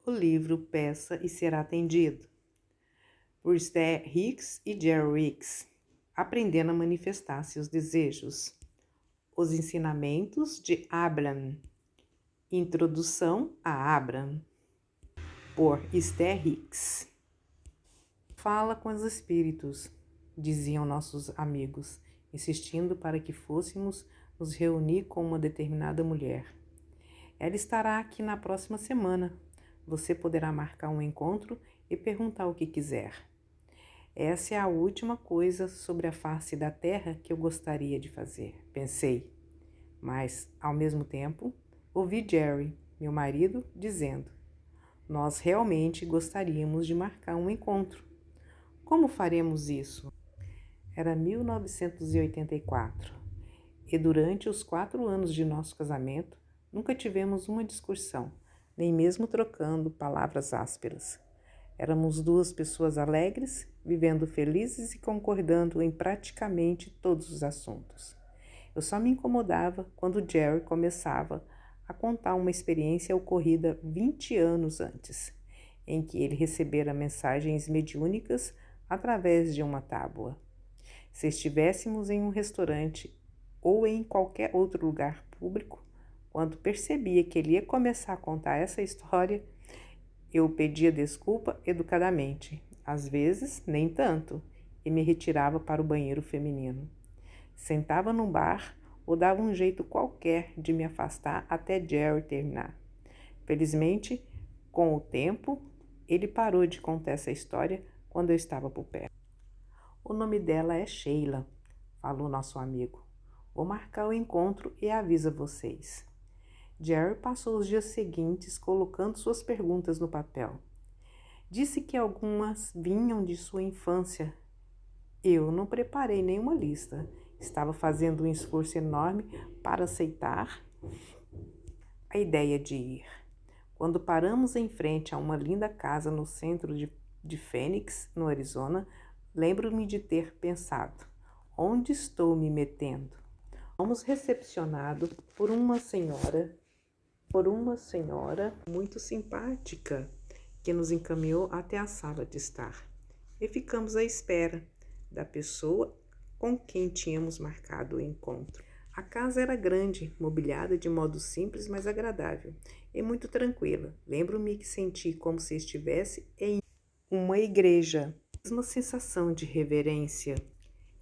o livro Peça e Será Atendido, por Esther Hicks e Jerry Hicks, aprendendo a manifestar seus desejos. Os ensinamentos de Abraham. Introdução a Abraham, por Esther Hicks. Fala com os espíritos, diziam nossos amigos, insistindo para que fôssemos nos reunir com uma determinada mulher. Ela estará aqui na próxima semana. Você poderá marcar um encontro e perguntar o que quiser. Essa é a última coisa sobre a face da terra que eu gostaria de fazer, pensei. Mas, ao mesmo tempo, ouvi Jerry, meu marido, dizendo: nós realmente gostaríamos de marcar um encontro. Como faremos isso? Era 1984 e durante os 4 anos de nosso casamento nunca tivemos uma discussão, nem mesmo trocando palavras ásperas. Éramos 2 pessoas alegres, vivendo felizes e concordando em praticamente todos os assuntos. Eu só me incomodava quando Jerry começava a contar uma experiência ocorrida 20 anos antes, em que ele recebera mensagens mediúnicas através de uma tábua. Se estivéssemos em um restaurante ou em qualquer outro lugar público, quando percebia que ele ia começar a contar essa história, eu pedia desculpa educadamente, às vezes nem tanto, e me retirava para o banheiro feminino. Sentava num bar ou dava um jeito qualquer de me afastar até Jerry terminar. Felizmente, com o tempo, ele parou de contar essa história quando eu estava por perto. O nome dela é Sheila, falou nosso amigo. Vou marcar o encontro e aviso a vocês. Jerry passou os dias seguintes colocando suas perguntas no papel. Disse que algumas vinham de sua infância. Eu não preparei nenhuma lista. Estava fazendo um esforço enorme para aceitar a ideia de ir. Quando paramos em frente a uma linda casa no centro de Phoenix, no Arizona, lembro-me de ter pensado: onde estou me metendo? Fomos recepcionados por uma senhora muito simpática que nos encaminhou até a sala de estar e ficamos à espera da pessoa com quem tínhamos marcado o encontro. A casa era grande, mobiliada de modo simples, mas agradável e muito tranquila. Lembro-me que senti como se estivesse em uma igreja, uma sensação de reverência.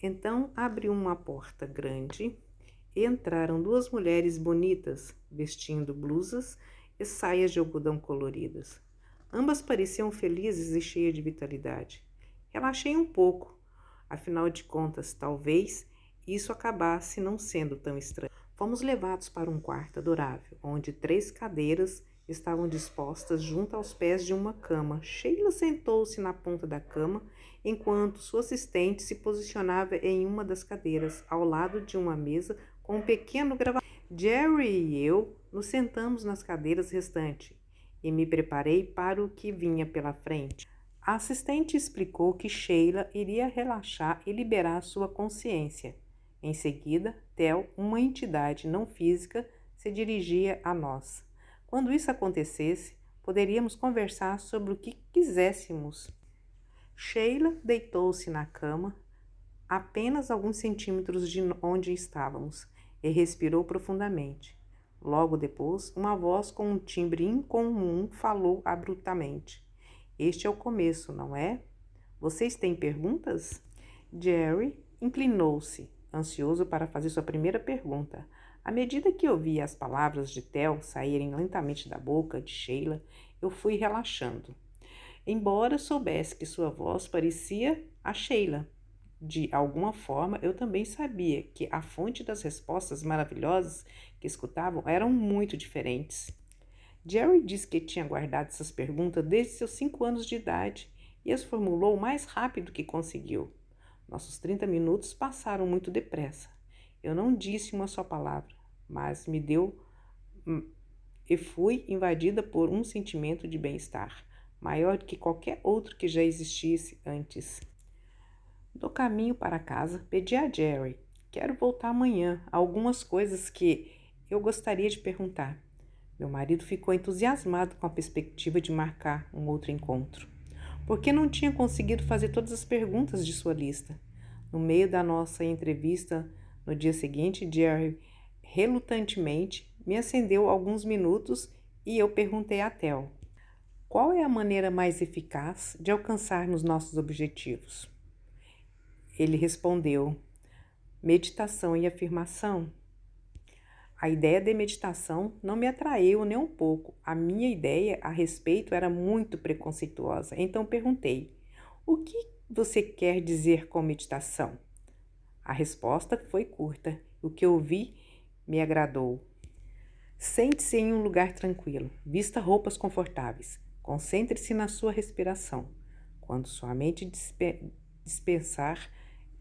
Então abri uma porta grande e entraram 2 mulheres bonitas, vestindo blusas e saias de algodão coloridas. Ambas pareciam felizes e cheias de vitalidade. Relaxei um pouco, afinal de contas, talvez isso acabasse não sendo tão estranho. Fomos levados para um quarto adorável, onde 3 cadeiras estavam dispostas junto aos pés de uma cama. Sheila sentou-se na ponta da cama, enquanto sua assistente se posicionava em uma das cadeiras, ao lado de uma mesa com um pequeno gravador. Jerry e eu nos sentamos nas cadeiras restantes e me preparei para o que vinha pela frente. A assistente explicou que Sheila iria relaxar e liberar sua consciência. Em seguida, Tel, uma entidade não física, se dirigia a nós. Quando isso acontecesse, poderíamos conversar sobre o que quiséssemos. Sheila deitou-se na cama, apenas alguns centímetros de onde estávamos, e respirou profundamente. Logo depois, uma voz com um timbre incomum falou abruptamente. Este é o começo, não é? Vocês têm perguntas? Jerry inclinou-se, ansioso para fazer sua primeira pergunta. À medida que ouvia as palavras de Tel saírem lentamente da boca de Sheila, eu fui relaxando. Embora soubesse que sua voz parecia a Sheila, de alguma forma eu também sabia que a fonte das respostas maravilhosas que escutavam eram muito diferentes. Jerry disse que tinha guardado essas perguntas desde seus 5 anos de idade e as formulou o mais rápido que conseguiu. Nossos 30 minutos passaram muito depressa. Eu não disse uma só palavra, mas e fui invadida por um sentimento de bem-estar, maior do que qualquer outro que já existisse antes. No caminho para casa, pedi a Jerry: quero voltar amanhã. Há algumas coisas que eu gostaria de perguntar. Meu marido ficou entusiasmado com a perspectiva de marcar um outro encontro, porque não tinha conseguido fazer todas as perguntas de sua lista. No meio da nossa entrevista, no dia seguinte, Jerry relutantemente me acendeu alguns minutos e eu perguntei a Tel: qual é a maneira mais eficaz de alcançarmos nossos objetivos? Ele respondeu: meditação e afirmação. A ideia de meditação não me atraiu nem um pouco. A minha ideia a respeito era muito preconceituosa. Então perguntei: o que você quer dizer com meditação? A resposta foi curta. O que ouvi me agradou. Sente-se em um lugar tranquilo. Vista roupas confortáveis. Concentre-se na sua respiração. Quando sua mente dispensar,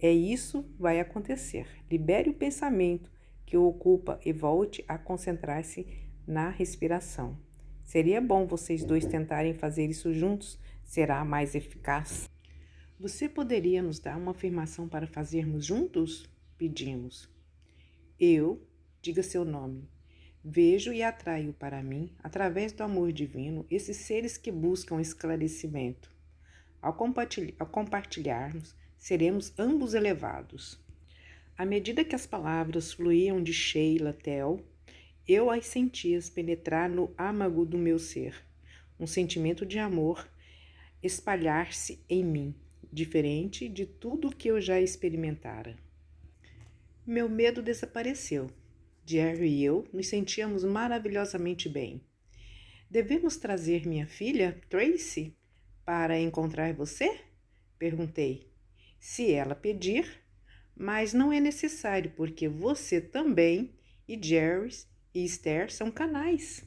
isso vai acontecer. Libere o pensamento que o ocupa e volte a concentrar-se na respiração. Seria bom vocês dois tentarem fazer isso juntos? Será mais eficaz? Você poderia nos dar uma afirmação para fazermos juntos? Pedimos. Eu, diga seu nome, vejo e atraio para mim, através do amor divino, esses seres que buscam esclarecimento. Ao compartilharmos, seremos ambos elevados. À medida que as palavras fluíam de Sheila Tel, eu as sentia penetrar no âmago do meu ser, um sentimento de amor espalhar-se em mim, diferente de tudo o que eu já experimentara. Meu medo desapareceu. Jerry e eu nos sentíamos maravilhosamente bem. Devemos trazer minha filha, Tracy, para encontrar você? Perguntei. Se ela pedir, mas não é necessário, porque você também e Jerry e Esther são canais.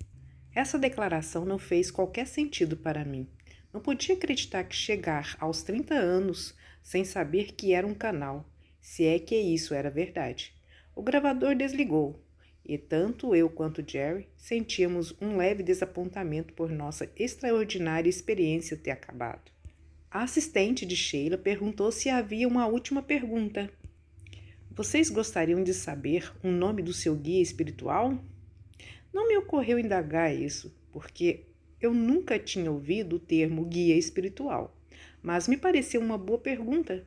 Essa declaração não fez qualquer sentido para mim. Não podia acreditar que chegar aos 30 anos sem saber que era um canal, se é que isso era verdade. O gravador desligou, e tanto eu quanto Jerry sentíamos um leve desapontamento por nossa extraordinária experiência ter acabado. A assistente de Sheila perguntou se havia uma última pergunta. Vocês gostariam de saber o nome do seu guia espiritual? Não me ocorreu indagar isso, porque eu nunca tinha ouvido o termo guia espiritual, mas me pareceu uma boa pergunta.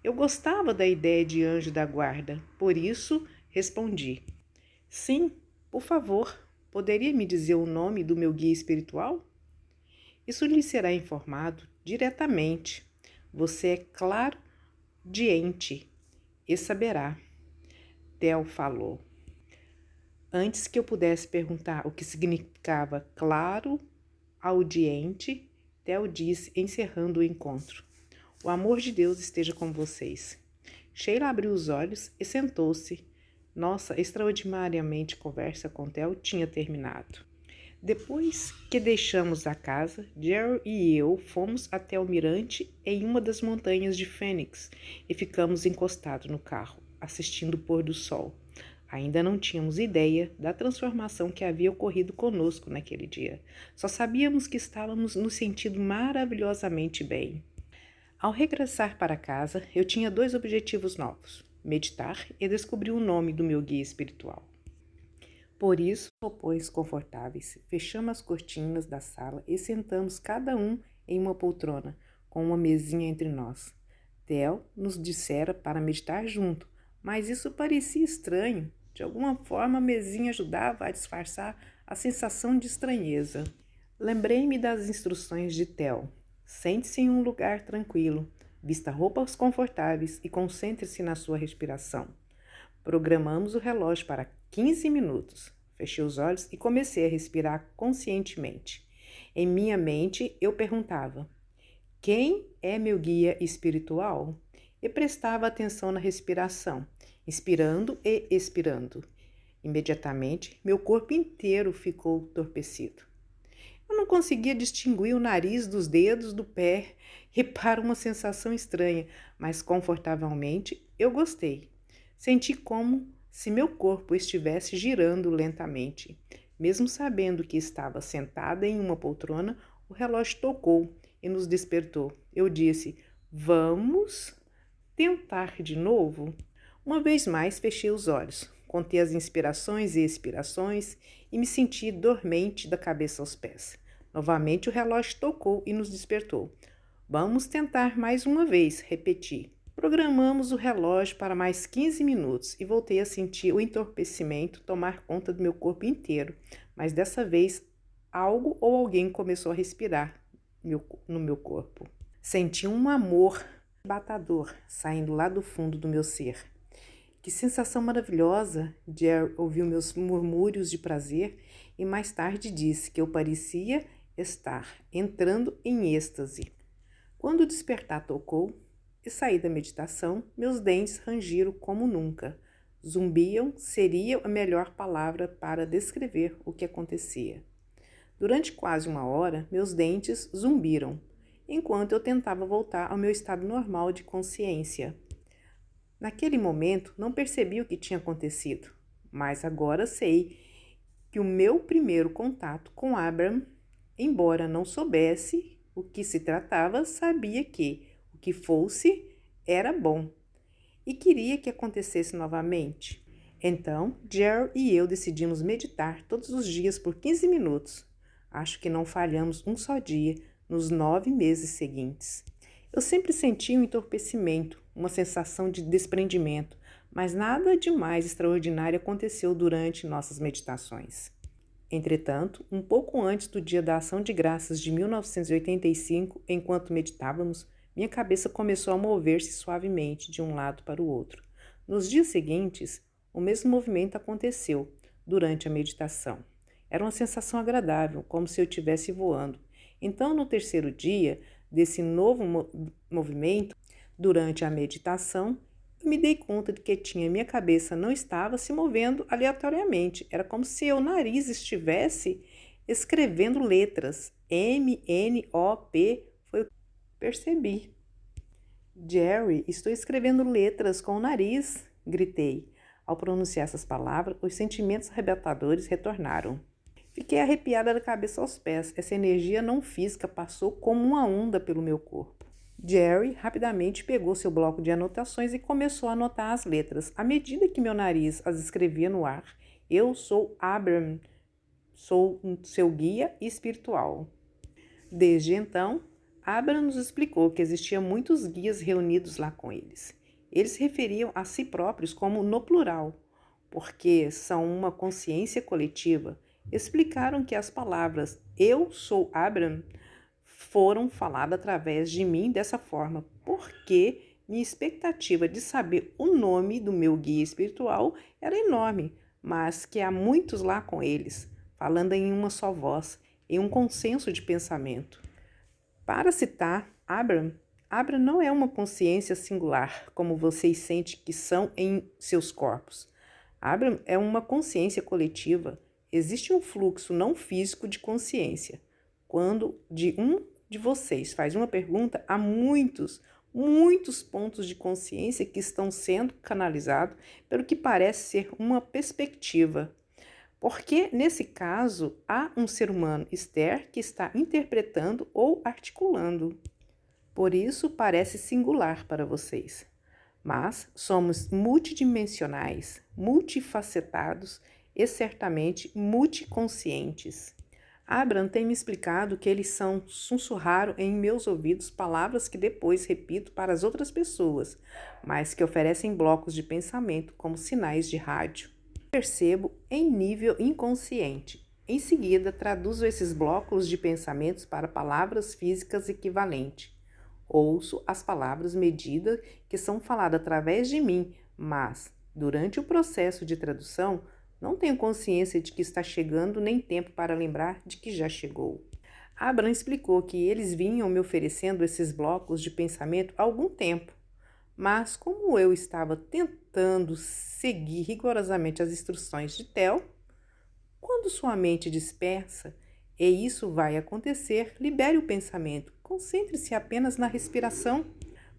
Eu gostava da ideia de anjo da guarda, por isso respondi. Sim, por favor, poderia me dizer o nome do meu guia espiritual? Isso lhe será informado diretamente. Você é claro-diente e saberá. Tel falou. Antes que eu pudesse perguntar o que significava claro, audiente, Tel disse, encerrando o encontro. O amor de Deus esteja com vocês. Sheila abriu os olhos e sentou-se. Nossa extraordinariamente conversa com Tel tinha terminado. Depois que deixamos a casa, Jerry e eu fomos até o mirante em uma das montanhas de Phoenix e ficamos encostados no carro, assistindo o pôr do sol. Ainda não tínhamos ideia da transformação que havia ocorrido conosco naquele dia. Só sabíamos que estávamos nos sentindo maravilhosamente bem. Ao regressar para casa, eu tinha 2 objetivos novos: meditar e descobrir o nome do meu guia espiritual. Por isso, sopões confortáveis, fechamos as cortinas da sala e sentamos cada um em uma poltrona, com uma mesinha entre nós. Tel nos dissera para meditar junto, mas isso parecia estranho. De alguma forma, a mesinha ajudava a disfarçar a sensação de estranheza. Lembrei-me das instruções de Tel. Sente-se em um lugar tranquilo, vista roupas confortáveis e concentre-se na sua respiração. Programamos o relógio para 15 minutos. Fechei os olhos e comecei a respirar conscientemente. Em minha mente, eu perguntava: quem é meu guia espiritual? E prestava atenção na respiração, inspirando e expirando. Imediatamente, meu corpo inteiro ficou entorpecido. Eu não conseguia distinguir o nariz dos dedos do pé e para uma sensação estranha, mas confortavelmente eu gostei. Senti como se meu corpo estivesse girando lentamente. Mesmo sabendo que estava sentada em uma poltrona, o relógio tocou e nos despertou. Eu disse: vamos tentar de novo? Uma vez mais fechei os olhos. contei as inspirações e expirações e me senti dormente da cabeça aos pés. Novamente o relógio tocou e nos despertou. Vamos tentar mais uma vez, repeti. Programamos o relógio para mais 15 minutos e voltei a sentir o entorpecimento tomar conta do meu corpo inteiro, mas dessa vez algo ou alguém começou a respirar no meu corpo. Senti um amor arrebatador saindo lá do fundo do meu ser. Que sensação maravilhosa! Jerry ouviu meus murmúrios de prazer e mais tarde disse que eu parecia estar entrando em êxtase. Quando o despertar tocou e saí da meditação, meus dentes rangiram como nunca. Zumbiam seria a melhor palavra para descrever o que acontecia. Durante quase uma hora, meus dentes zumbiram, enquanto eu tentava voltar ao meu estado normal de consciência. Naquele momento, não percebi o que tinha acontecido, mas agora sei que o meu primeiro contato com Abraham, embora não soubesse o que se tratava, sabia que o que fosse era bom e queria que acontecesse novamente. Então, Jerry e eu decidimos meditar todos os dias por 15 minutos. Acho que não falhamos um só dia nos 9 meses seguintes. Eu sempre senti um entorpecimento, uma sensação de desprendimento, mas nada de mais extraordinário aconteceu durante nossas meditações. Entretanto, um pouco antes do Dia da Ação de Graças de 1985, enquanto meditávamos, minha cabeça começou a mover-se suavemente de um lado para o outro. Nos dias seguintes, o mesmo movimento aconteceu durante a meditação. Era uma sensação agradável, como se eu estivesse voando. Então, no terceiro dia desse novo movimento, durante a meditação, eu me dei conta de que minha cabeça não estava se movendo aleatoriamente. Era como se o nariz estivesse escrevendo letras. M-N-O-P foi o que percebi. Jerry, estou escrevendo letras com o nariz, gritei. Ao pronunciar essas palavras, os sentimentos arrebatadores retornaram. Fiquei arrepiada da cabeça aos pés. Essa energia não física passou como uma onda pelo meu corpo. Jerry rapidamente pegou seu bloco de anotações e começou a anotar as letras. À medida que meu nariz as escrevia no ar, eu sou Abraham, sou seu guia espiritual. Desde então, Abraham nos explicou que existiam muitos guias reunidos lá com eles. Eles se referiam a si próprios como no plural, porque são uma consciência coletiva. Explicaram que as palavras eu sou Abraham foram faladas através de mim dessa forma, porque minha expectativa de saber o nome do meu guia espiritual era enorme, mas que há muitos lá com eles, falando em uma só voz, em um consenso de pensamento. Para citar Abraham não é uma consciência singular, como vocês sentem que são em seus corpos. Abraham é uma consciência coletiva. Existe um fluxo não físico de consciência. Quando um de vocês faz uma pergunta, há muitos pontos de consciência que estão sendo canalizados pelo que parece ser uma perspectiva. Porque, nesse caso, há um ser humano, Esther, que está interpretando ou articulando. Por isso, parece singular para vocês. Mas somos multidimensionais, multifacetados e certamente multiconscientes. Abraham tem me explicado que eles sussurraram em meus ouvidos palavras que depois repito para as outras pessoas, mas que oferecem blocos de pensamento como sinais de rádio. Percebo em nível inconsciente. Em seguida, traduzo esses blocos de pensamentos para palavras físicas equivalentes. Ouço as palavras medidas que são faladas através de mim, mas, durante o processo de tradução, não tenho consciência de que está chegando nem tempo para lembrar de que já chegou. Abraham explicou que eles vinham me oferecendo esses blocos de pensamento há algum tempo, mas como eu estava tentando seguir rigorosamente as instruções de Tel, quando sua mente dispersa, e isso vai acontecer, libere o pensamento, concentre-se apenas na respiração.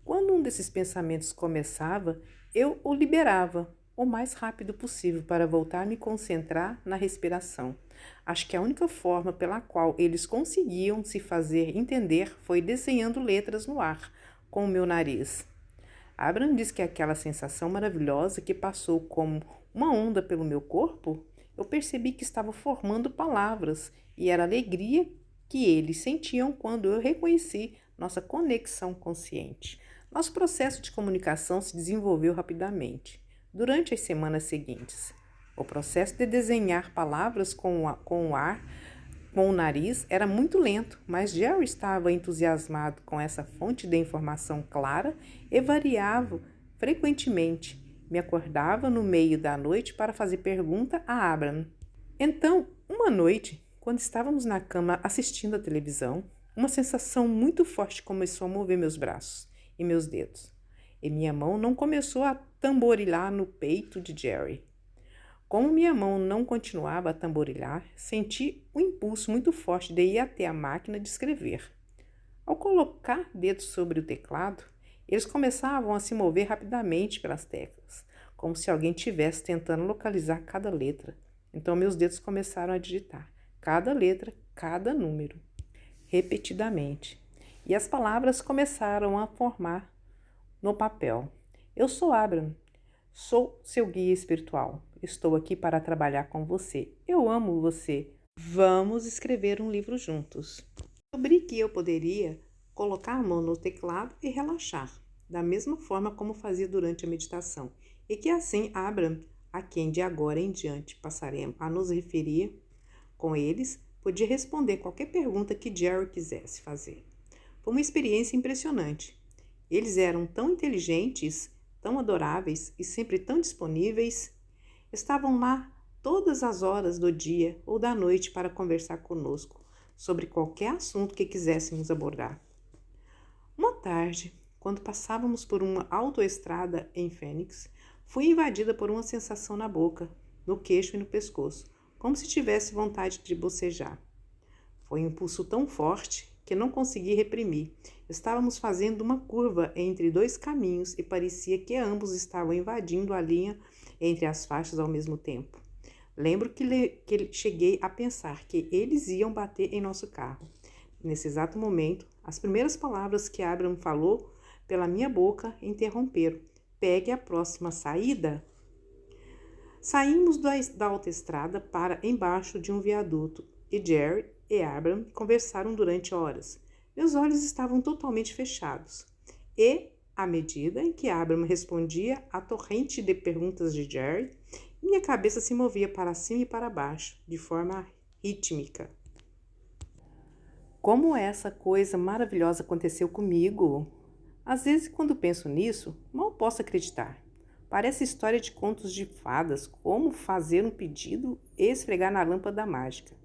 Quando um desses pensamentos começava, eu o liberava o mais rápido possível para voltar a me concentrar na respiração. Acho que a única forma pela qual eles conseguiam se fazer entender foi desenhando letras no ar com o meu nariz. Abraham diz que aquela sensação maravilhosa que passou como uma onda pelo meu corpo, eu percebi que estava formando palavras e era a alegria que eles sentiam quando eu reconheci nossa conexão consciente. Nosso processo de comunicação se desenvolveu rapidamente. Durante as semanas seguintes, o processo de desenhar palavras com o nariz era muito lento, mas Jerry estava entusiasmado com essa fonte de informação clara e variável frequentemente. Me acordava no meio da noite para fazer pergunta a Abraham. Então, uma noite, quando estávamos na cama assistindo à televisão, uma sensação muito forte começou a mover meus braços e meus dedos, e minha mão não começou a tamborilar no peito de Jerry. Como minha mão não continuava a tamborilhar, senti um impulso muito forte de ir até a máquina de escrever. Ao colocar dedos sobre o teclado, eles começavam a se mover rapidamente pelas teclas, como se alguém estivesse tentando localizar cada letra. Então meus dedos começaram a digitar cada letra, cada número, repetidamente. E as palavras começaram a formar no papel. Eu sou Abraham, sou seu guia espiritual. Estou aqui para trabalhar com você. Eu amo você. Vamos escrever um livro juntos. Descobri que eu poderia colocar a mão no teclado e relaxar, da mesma forma como fazia durante a meditação, e que assim Abraham, a quem de agora em diante passaremos a nos referir com eles, podia responder qualquer pergunta que Jerry quisesse fazer. Foi uma experiência impressionante. Eles eram tão inteligentes, tão adoráveis e sempre tão disponíveis. Estavam lá todas as horas do dia ou da noite para conversar conosco sobre qualquer assunto que quiséssemos abordar. Uma tarde, quando passávamos por uma autoestrada em Phoenix, fui invadida por uma sensação na boca, no queixo e no pescoço, como se tivesse vontade de bocejar. Foi um impulso tão forte que não consegui reprimir. Estávamos fazendo uma curva entre dois caminhos e parecia que ambos estavam invadindo a linha entre as faixas ao mesmo tempo. Lembro que cheguei a pensar que eles iam bater em nosso carro. Nesse exato momento, as primeiras palavras que Abraham falou pela minha boca interromperam. Pegue a próxima saída. Saímos da autoestrada para embaixo de um viaduto e Jerry e Abraham conversaram durante horas. Meus olhos estavam totalmente fechados e, à medida em que Abraham respondia à torrente de perguntas de Jerry, minha cabeça se movia para cima e para baixo, de forma rítmica. Como essa coisa maravilhosa aconteceu comigo? Às vezes, quando penso nisso, mal posso acreditar. Parece história de contos de fadas, como fazer um pedido e esfregar na lâmpada mágica.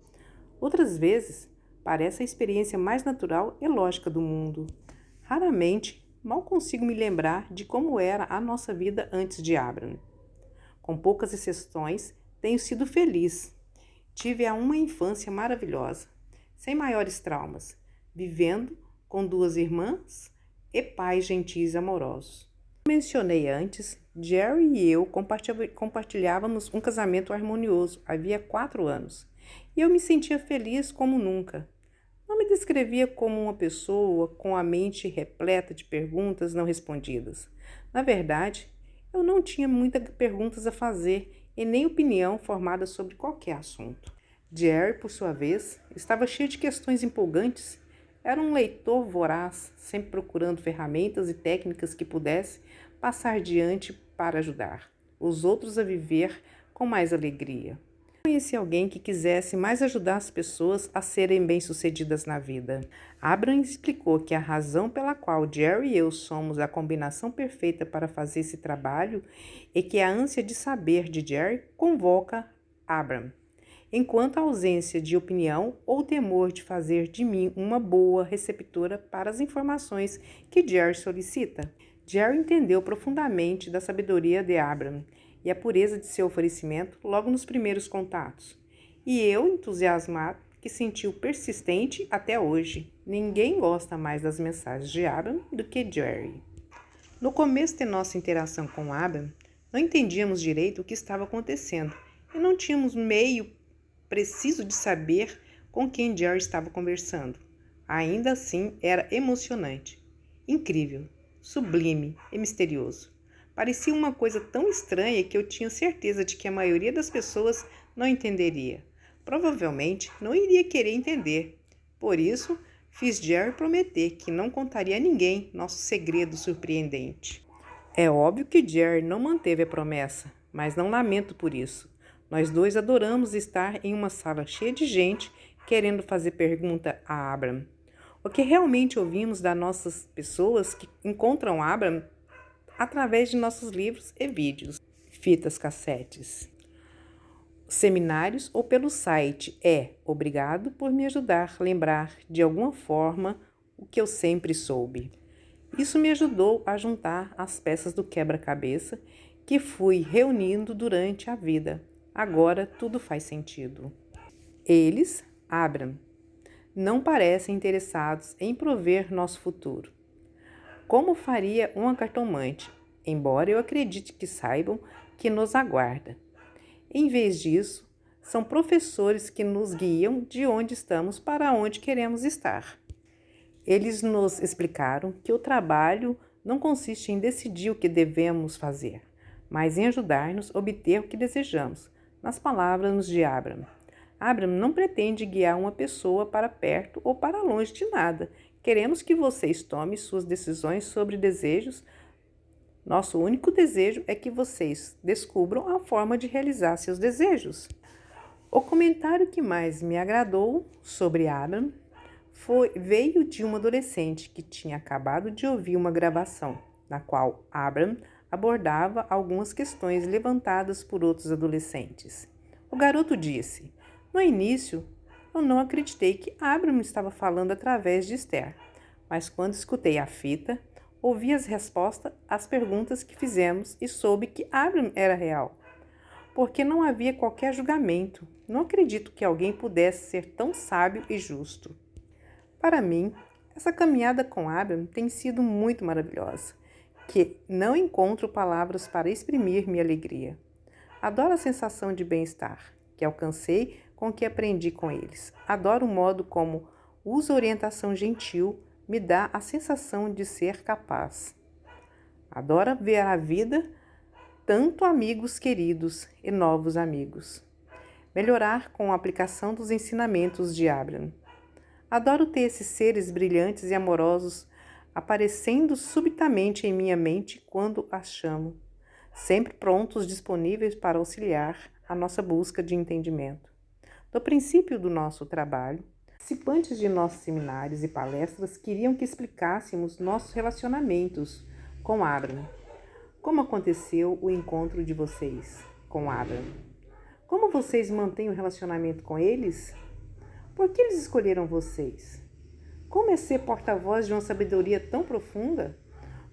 Outras vezes, parece a experiência mais natural e lógica do mundo. Raramente, mal consigo me lembrar de como era a nossa vida antes de Abraham. Com poucas exceções, tenho sido feliz. Tive uma infância maravilhosa, sem maiores traumas, vivendo com 2 irmãs e pais gentis e amorosos. Como mencionei antes, Jerry e eu compartilhávamos um casamento harmonioso havia 4 anos, e eu me sentia feliz como nunca. Não me descrevia como uma pessoa com a mente repleta de perguntas não respondidas. Na verdade, eu não tinha muitas perguntas a fazer e nem opinião formada sobre qualquer assunto. Jerry, por sua vez, estava cheio de questões empolgantes. Era um leitor voraz, sempre procurando ferramentas e técnicas que pudesse passar diante para ajudar os outros a viver com mais alegria. Conheci alguém que quisesse mais ajudar as pessoas a serem bem-sucedidas na vida. Abraham explicou que a razão pela qual Jerry e eu somos a combinação perfeita para fazer esse trabalho é que a ânsia de saber de Jerry convoca Abraham, enquanto a ausência de opinião ou temor de fazer de mim uma boa receptora para as informações que Jerry solicita. Jerry entendeu profundamente da sabedoria de Abraham e a pureza de seu oferecimento logo nos primeiros contatos. E eu, entusiasmado, que sentiu persistente até hoje. Ninguém gosta mais das mensagens de Abraham do que Jerry. No começo de nossa interação com Abraham, não entendíamos direito o que estava acontecendo e não tínhamos meio preciso de saber com quem Jerry estava conversando. Ainda assim, era emocionante, incrível, sublime e misterioso. Parecia uma coisa tão estranha que eu tinha certeza de que a maioria das pessoas não entenderia. Provavelmente não iria querer entender. Por isso, fiz Jerry prometer que não contaria a ninguém nosso segredo surpreendente. É óbvio que Jerry não manteve a promessa, mas não lamento por isso. Nós dois adoramos estar em uma sala cheia de gente querendo fazer pergunta a Abraham. O que realmente ouvimos das nossas pessoas que encontram Abraham através de nossos livros e vídeos, fitas cassetes, seminários ou pelo site obrigado por me ajudar a lembrar de alguma forma o que eu sempre soube. Isso me ajudou a juntar as peças do quebra-cabeça que fui reunindo durante a vida. Agora tudo faz sentido. Eles, Abraham, não parecem interessados em prover nosso futuro. Como faria uma cartomante, embora eu acredite que saibam que nos aguarda. Em vez disso, são professores que nos guiam de onde estamos para onde queremos estar. Eles nos explicaram que o trabalho não consiste em decidir o que devemos fazer, mas em ajudar-nos a obter o que desejamos. Nas palavras de Abraham, Abraham não pretende guiar uma pessoa para perto ou para longe de nada. Queremos que vocês tomem suas decisões sobre desejos. Nosso único desejo é que vocês descubram a forma de realizar seus desejos. O comentário que mais me agradou sobre Abraham veio de um adolescente que tinha acabado de ouvir uma gravação, na qual Abraham abordava algumas questões levantadas por outros adolescentes. O garoto disse: no início, eu não acreditei que Abraham estava falando através de Esther, mas quando escutei a fita, ouvi as respostas às perguntas que fizemos e soube que Abraham era real. Porque não havia qualquer julgamento. Não acredito que alguém pudesse ser tão sábio e justo. Para mim, essa caminhada com Abraham tem sido muito maravilhosa, que não encontro palavras para exprimir minha alegria. Adoro a sensação de bem-estar que alcancei com o que aprendi com eles. Adoro o modo como uso orientação gentil me dá a sensação de ser capaz. Adoro ver a vida, tanto amigos queridos e novos amigos. Melhorar com a aplicação dos ensinamentos de Abraham. Adoro ter esses seres brilhantes e amorosos aparecendo subitamente em minha mente quando as chamo, sempre prontos, disponíveis para auxiliar a nossa busca de entendimento. No princípio do nosso trabalho, participantes de nossos seminários e palestras queriam que explicássemos nossos relacionamentos com Abraham. Como aconteceu o encontro de vocês com Abraham? Como vocês mantêm o relacionamento com eles? Por que eles escolheram vocês? Como é ser porta-voz de uma sabedoria tão profunda?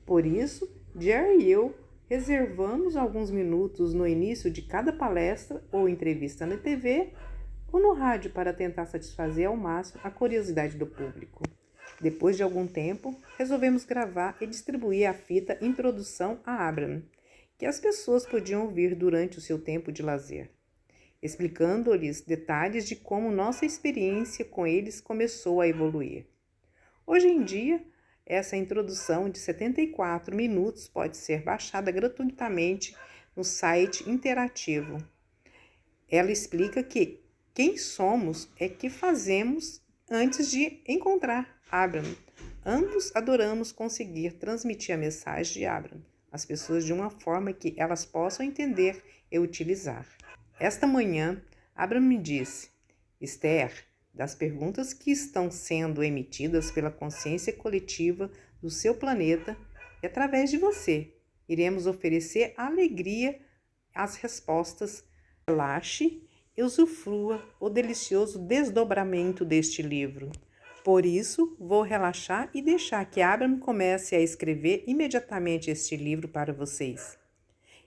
Por isso, Jerry e eu reservamos alguns minutos no início de cada palestra ou entrevista na TV ou no rádio para tentar satisfazer ao máximo a curiosidade do público. Depois de algum tempo, resolvemos gravar e distribuir a fita Introdução a Abraham, que as pessoas podiam ouvir durante o seu tempo de lazer, explicando-lhes detalhes de como nossa experiência com eles começou a evoluir. Hoje em dia, essa introdução de 74 minutos pode ser baixada gratuitamente no site interativo. Ela explica que quem somos é que fazemos antes de encontrar Abraham. Ambos adoramos conseguir transmitir a mensagem de Abraham às pessoas de uma forma que elas possam entender e utilizar. Esta manhã, Abraham me disse: Esther, das perguntas que estão sendo emitidas pela consciência coletiva do seu planeta e através de você, iremos oferecer alegria às respostas. Relaxe e usufrua o delicioso desdobramento deste livro. Por isso, vou relaxar e deixar que Abraham comece a escrever imediatamente este livro para vocês.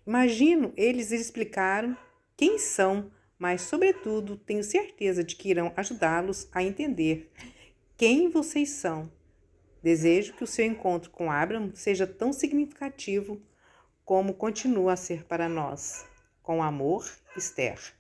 Imagino eles explicaram quem são, mas, sobretudo, tenho certeza de que irão ajudá-los a entender quem vocês são. Desejo que o seu encontro com Abraham seja tão significativo como continua a ser para nós. Com amor, Esther.